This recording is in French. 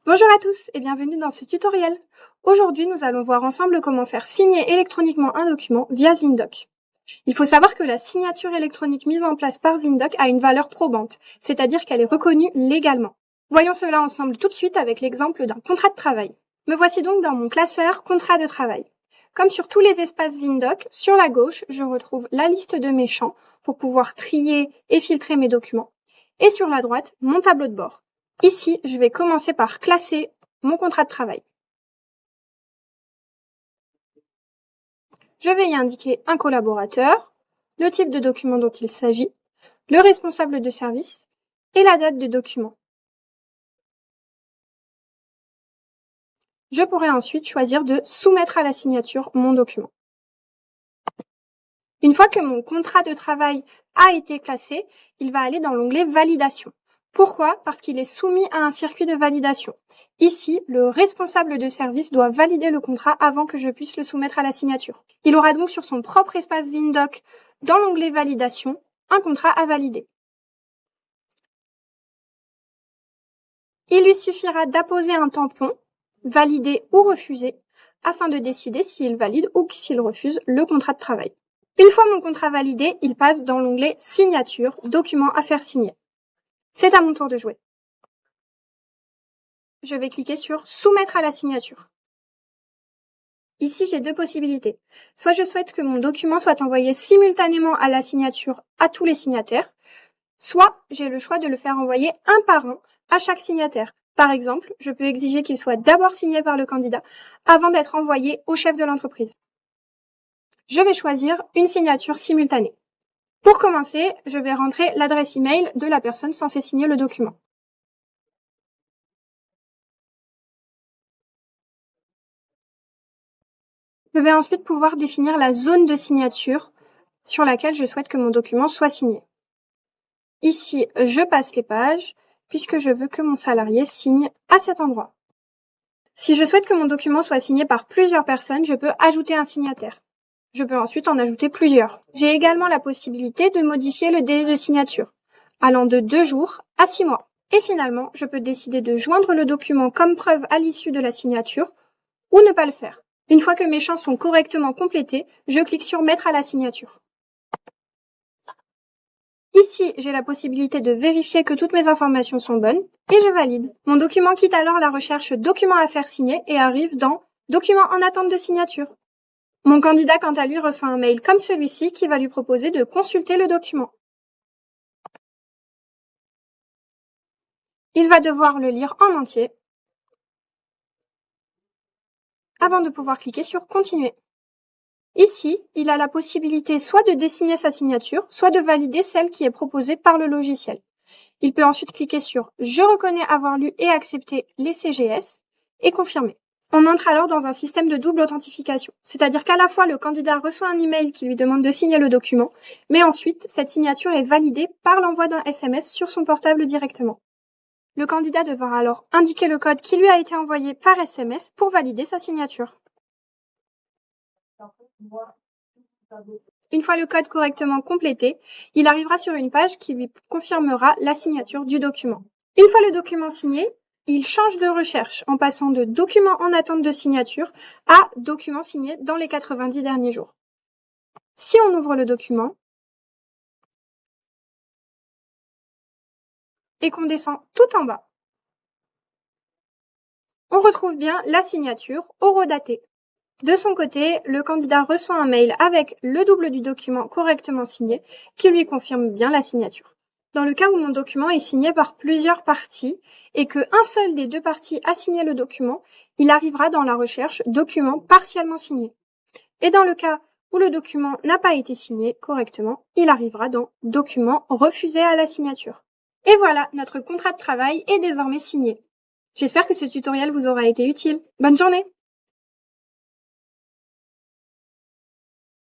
Bonjour à tous et bienvenue dans ce tutoriel. Aujourd'hui, nous allons voir ensemble comment faire signer électroniquement un document via ZinDoc. Il faut savoir que la signature électronique mise en place par ZinDoc a une valeur probante, c'est-à-dire qu'elle est reconnue légalement. Voyons cela ensemble tout de suite avec l'exemple d'un contrat de travail. Me voici donc dans mon classeur contrat de travail. Comme sur tous les espaces ZinDoc, sur la gauche, je retrouve la liste de mes champs pour pouvoir trier et filtrer mes documents. Et sur la droite, mon tableau de bord. Ici, je vais commencer par classer mon contrat de travail. Je vais y indiquer un collaborateur, le type de document dont il s'agit, le responsable de service et la date de document. Je pourrai ensuite choisir de soumettre à la signature mon document. Une fois que mon contrat de travail a été classé, il va aller dans l'onglet Validation. Pourquoi ? Parce qu'il est soumis à un circuit de validation. Ici, le responsable de service doit valider le contrat avant que je puisse le soumettre à la signature. Il aura donc sur son propre espace ZinDoc, dans l'onglet Validation, un contrat à valider. Il lui suffira d'apposer un tampon, valider ou refuser, afin de décider s'il valide ou s'il refuse le contrat de travail. Une fois mon contrat validé, il passe dans l'onglet Signature, document à faire signer. C'est à mon tour de jouer. Je vais cliquer sur Soumettre à la signature. Ici, j'ai deux possibilités. Soit je souhaite que mon document soit envoyé simultanément à la signature à tous les signataires, soit j'ai le choix de le faire envoyer un par un à chaque signataire. Par exemple, je peux exiger qu'il soit d'abord signé par le candidat avant d'être envoyé au chef de l'entreprise. Je vais choisir une signature simultanée. Pour commencer, je vais rentrer l'adresse email de la personne censée signer le document. Je vais ensuite pouvoir définir la zone de signature sur laquelle je souhaite que mon document soit signé. Ici, je passe les pages puisque je veux que mon salarié signe à cet endroit. Si je souhaite que mon document soit signé par plusieurs personnes, je peux ajouter un signataire. Je peux ensuite en ajouter plusieurs. J'ai également la possibilité de modifier le délai de signature, allant de 2 jours à 6 mois. Et finalement, je peux décider de joindre le document comme preuve à l'issue de la signature ou ne pas le faire. Une fois que mes champs sont correctement complétés, je clique sur Mettre à la signature. Ici, j'ai la possibilité de vérifier que toutes mes informations sont bonnes et je valide. Mon document quitte alors la recherche Documents à faire signer et arrive dans Documents en attente de signature. Mon candidat, quant à lui, reçoit un mail comme celui-ci qui va lui proposer de consulter le document. Il va devoir le lire en entier avant de pouvoir cliquer sur Continuer. Ici, il a la possibilité soit de dessiner sa signature, soit de valider celle qui est proposée par le logiciel. Il peut ensuite cliquer sur « Je reconnais avoir lu et accepté les CGS » et confirmer. On entre alors dans un système de double authentification, c'est-à-dire qu'à la fois le candidat reçoit un email qui lui demande de signer le document, mais ensuite cette signature est validée par l'envoi d'un SMS sur son portable directement. Le candidat devra alors indiquer le code qui lui a été envoyé par SMS pour valider sa signature. Une fois le code correctement complété, il arrivera sur une page qui lui confirmera la signature du document. Une fois le document signé, il change de recherche en passant de document en attente de signature à document signé dans les 90 derniers jours. Si on ouvre le document et qu'on descend tout en bas, on retrouve bien la signature horodatée. De son côté, le candidat reçoit un mail avec le double du document correctement signé qui lui confirme bien la signature. Dans le cas où mon document est signé par plusieurs parties et qu'un seul des deux parties a signé le document, il arrivera dans la recherche « Document partiellement signé ». Et dans le cas où le document n'a pas été signé correctement, il arrivera dans « Document refusé à la signature ». Et voilà, notre contrat de travail est désormais signé. J'espère que ce tutoriel vous aura été utile. Bonne journée!